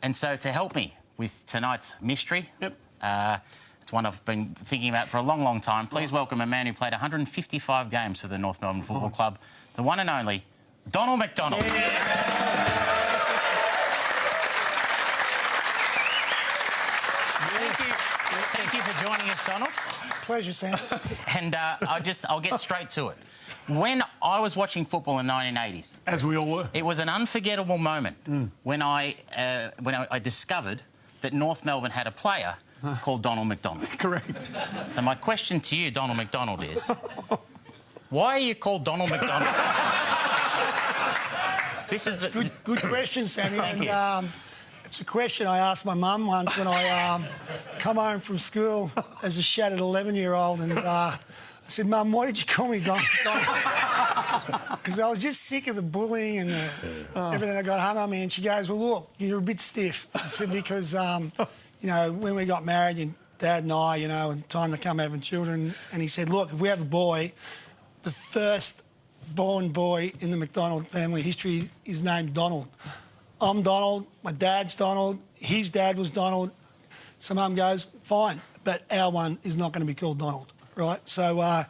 And so to help me with tonight's mystery, Yep. It's one I've been thinking about for a long, long time. Please welcome a man who played 155 games for the North Melbourne Football Club, the one and only Donald McDonald. Thank you for joining us, Donald. Pleasure, Sam. And I'll get straight to it. When I was watching football in the 1980s, As we all were. it was an unforgettable moment when I discovered that North Melbourne had a player called Donald McDonald. Correct. So my question to you, Donald McDonald, is why are you called Donald McDonald? This is Good question, Sammy. Thank you. And it's a question I asked my mum once when I come home from school as a shattered 11-year-old, and I said, "Mum, why did you call me Donald?" Because I was just sick of the bullying and everything that got hung on me. And she goes, "Well, look, you're a bit stiff." I said, "Because you know, when we got married, your Dad and I, you know, and time to come having children." And he said, "Look, if we have a boy, the first born boy in the McDonald family history is named Donald. I'm Donald, my dad's Donald, his dad was Donald." So Mum goes, "Fine, but our one is not going to be called Donald," right? So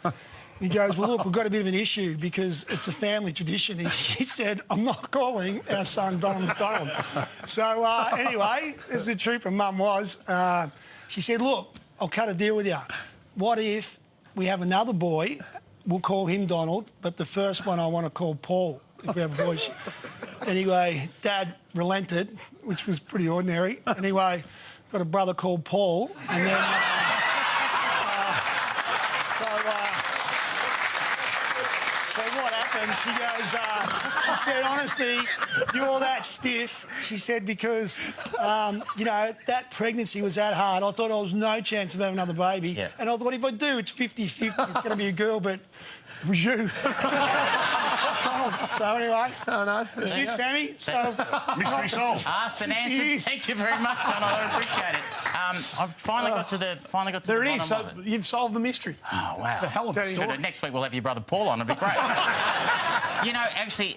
he goes, "Well, look, we've got a bit of an issue because it's a family tradition." And she said, "I'm not calling our son Donald McDonald." So anyway, as the trooper Mum was, she said, "Look, I'll cut a deal with you. What if we have another boy? We'll call him Donald, but the first one I want to call Paul if we have a boy." Anyway, Dad relented, which was pretty ordinary. Anyway, got a brother called Paul, and then... So what happened, she goes, she said, "Honestly, you're that stiff." She said, "Because, you know, that pregnancy was that hard. I thought I was no chance of having another baby. Yeah. And I thought if I do, it's 50-50. It's going to be a girl, but it was you." So anyway, that's it, Sammy. So Mystery solved. Asked and 60 answered. years. Thank you very much, Donald. I appreciate it. I've finally got to the There the it is. bottom So of it. you've solved the mystery. Oh, wow. It's a hell of a So story. next week we'll have your brother Paul on. It'll be great. You know, actually,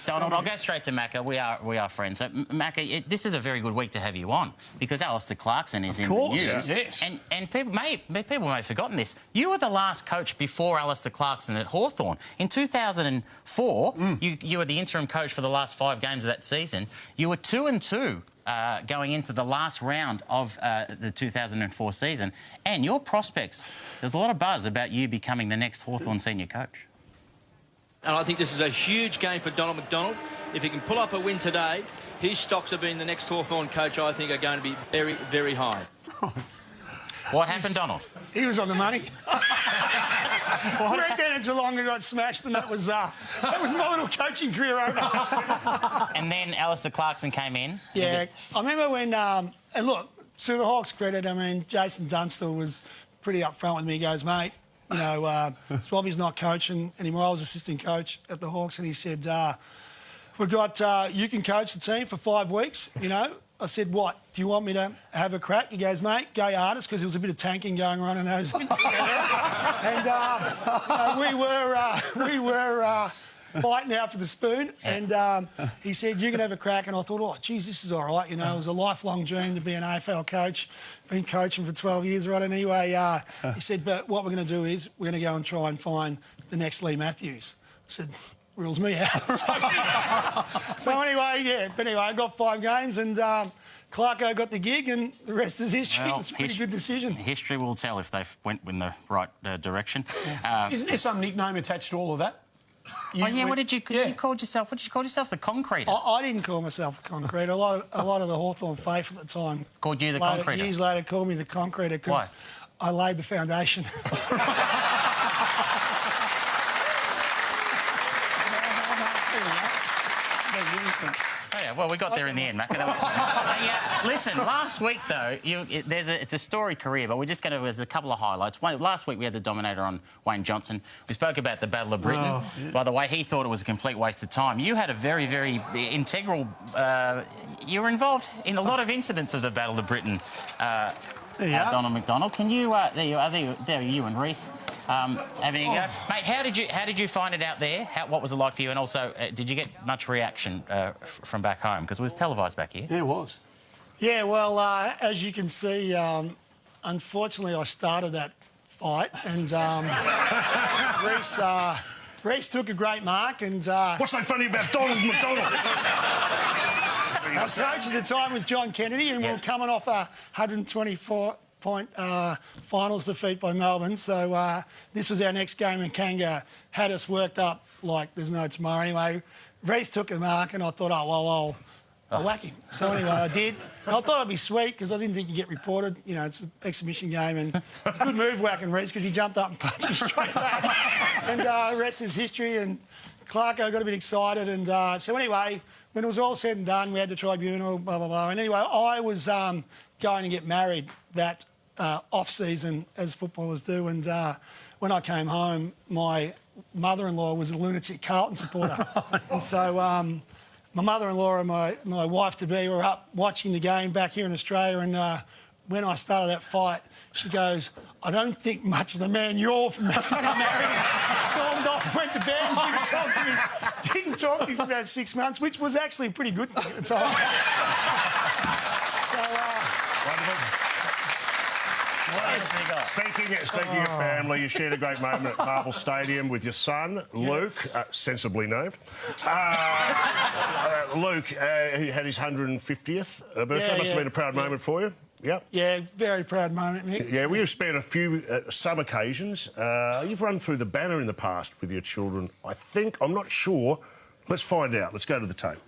Donald, I'll go straight to Maher. We are friends. So, Maher, this is a very good week to have you on because Alistair Clarkson is in the news. Yes. And people may have forgotten this. You were the last coach before Alistair Clarkson at Hawthorn. In 2004, you were the interim coach for the last 5 games of that season. You were 2-2 going into the last round of the 2004 season. And your prospects, there's a lot of buzz about you becoming the next Hawthorn senior coach. And I think this is a huge game for Donald McDonald. If he can pull off a win today, his stocks of being the next Hawthorn coach, I think, are going to be very, very high. What happened, Donald? He was on the money. Went down in Geelong and got smashed, and that was my little coaching career over. And then Alistair Clarkson came in. Yeah, I remember when, and look, to the Hawks' credit, I mean, Jason Dunstall was pretty upfront with me. He goes, "Mate, you know, Robbie's not coaching anymore." I was assistant coach at the Hawks, and he said, "We've got, you can coach the team for 5 weeks, you know." I said, "What, do you want me to have a crack?" He goes, "Mate, go hardest," because there was a bit of tanking going on in those. And we were fighting out for the spoon, and he said, "You can have a crack." And I thought, "Oh, geez, this is all right." You know, it was a lifelong dream to be an AFL coach. Been coaching for 12 years, right? Anyway, he said, "But what we're going to do is we're going to go and try and find the next Lee Matthews." I said, "Rules me out." So anyway, yeah. But anyway, I got 5 games, and Clarko got the gig, and the rest is history. Well, It's a pretty good decision. History will tell if they went in the right direction. Isn't there some nickname attached to all of that? What did you called yourself? What did you call yourself? The Concreter. I didn't call myself the Concreter. A lot of the Hawthorn faith at the time Called you the Concreter? Years later, called me the Concreter because I laid the foundation. Oh, yeah, well, we got there in the end, Maher. That was good. Hey, listen, last week, though, it's a storied career, but we're just going to... There's a couple of highlights. Last week, we had the Dominator on Wayne Johnson. We spoke about the Battle of Britain. Oh, yeah. By the way, he thought it was a complete waste of time. You had a very, very integral... you were involved in a lot of incidents of the Battle of Britain, Donald McDonald. Can you... there you are. There you and Reece. Having a go. Mate, how did you find it out there? What was it like for you? And also, did you get much reaction from back home? Because it was televised back here. Yeah, it was. Yeah, well, as you can see, unfortunately, I started that fight, and Reece took a great mark, and What's so funny about Donald McDonald? our coach at the time was John Kennedy, and we were coming off a 124-point finals defeat by Melbourne. So this was our next game, and Kanga had us worked up like there's no tomorrow. Anyway, Reece took a mark, and I thought, oh, well, I'll whack him. So anyway, I did. And I thought it'd be sweet because I didn't think you'd get reported. You know, it's an exhibition game, and it's a good move whacking Reece because he jumped up and punched me straight back. And the rest is history. And Clarko got a bit excited. And so anyway, when it was all said and done, we had the tribunal, blah, blah, blah. And anyway, I was going to get married that off-season, as footballers do. And when I came home, my mother-in-law was a lunatic Carlton supporter. And so my mother-in-law and my wife-to-be were up watching the game back here in Australia, and when I started that fight, she goes, I don't think much of the man you're from married. Stormed off and went to bed and didn't talk to me for about 6 months, which was actually pretty good at the time. Speaking of family, you shared a great moment at Marvel Stadium with your son, Luke, sensibly named. Luke, who had his 150th birthday. Must have been a proud moment for you. Yep. Yeah, very proud moment, Mick. Yeah, we have spent a few, some occasions. You've run through the banner in the past with your children, I think. I'm not sure. Let's find out. Let's go to the tape.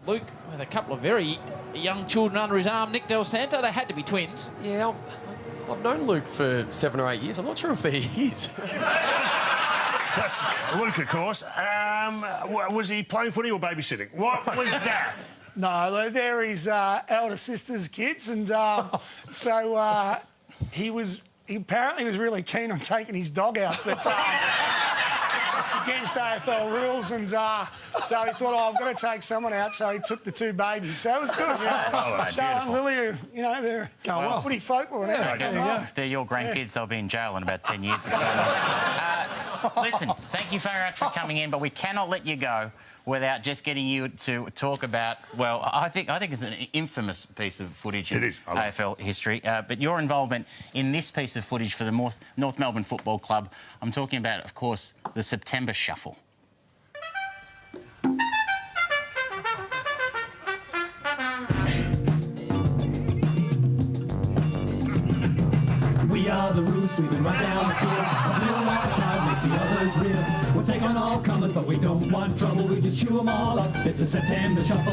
Luke with a couple of very young children under his arm. Nick Del Santo, they had to be twins. Yeah, I've known Luke for 7 or 8 years. I'm not sure if he is. That's Luke, of course. Was he playing footy or babysitting? What was that? No, they're his elder sister's kids, and so he apparently was really keen on taking his dog out, but it's against AFL rules, and so he thought, I've got to take someone out, so he took the 2 babies. So it was good, Charlotte and Lily, they're footy folklore now. If they're your grandkids, they'll be in jail in about 10 years. Listen, thank you very much for coming in, but we cannot let you go without just getting you to talk about, well, I think it's an infamous piece of footage in AFL history, but your involvement in this piece of footage for the North Melbourne Football Club, I'm talking about, of course, the September Shuffle. We are the Roos, sweeping right down the field. We don't want time, makes the others real. We'll take on all comers, but we don't want trouble. We just chew them all up. It's a September Shuffle.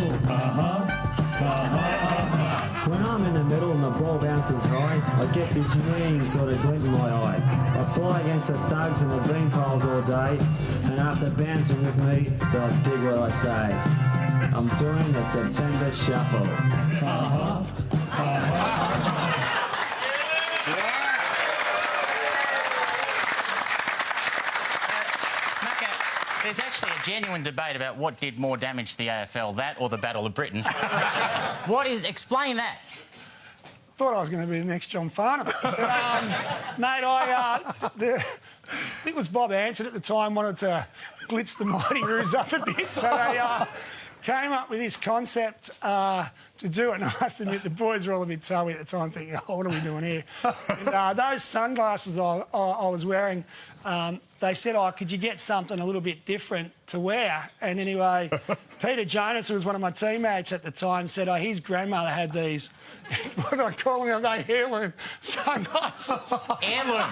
When I'm in the middle and the ball bounces high, I get this mean sort of glint in my eye. I fly against the thugs and the bean piles all day, and after bouncing with me, they'll dig what I say. I'm doing the September Shuffle. There's actually a genuine debate about what did more damage to the AFL, that or the Battle of Britain. Explain that. Thought I was going to be the next John Farnham. Mate, I think it was Bob Anson at the time wanted to glitz the Mighty Roos up a bit, so they came up with this concept to do it. And I must admit, the boys were all a bit toey at the time, thinking, oh, what are we doing here? And those sunglasses I was wearing, they said, could you get something a little bit different to wear? And anyway, Peter Jonas, who was one of my teammates at the time, said, his grandmother had these. What did I call them? They heirloom sunglasses. Heirloom.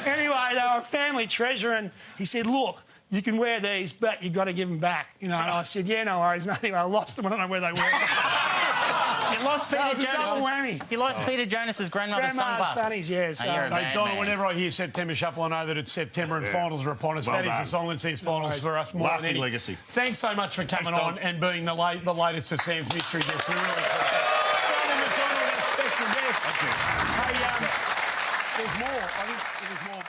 Anyway, they were a family treasure, and he said, look, you can wear these, but you've got to give them back. And I said, yeah, no worries, mate. Anyway, I lost them. I don't know where they were. You lost Peter Jonas's grandmother's sunglasses. Sonny's, yeah. So. Hey, Donald, whenever I hear September Shuffle, I know that it's September and finals are upon us. Well, that is the song that sees finals for us more than lasting legacy. Thanks so much for coming on and being the latest of Sam's mystery guest. We really appreciate it. Donald McDonald, our special guest. Thank you. Hey, there's more. I think there's more.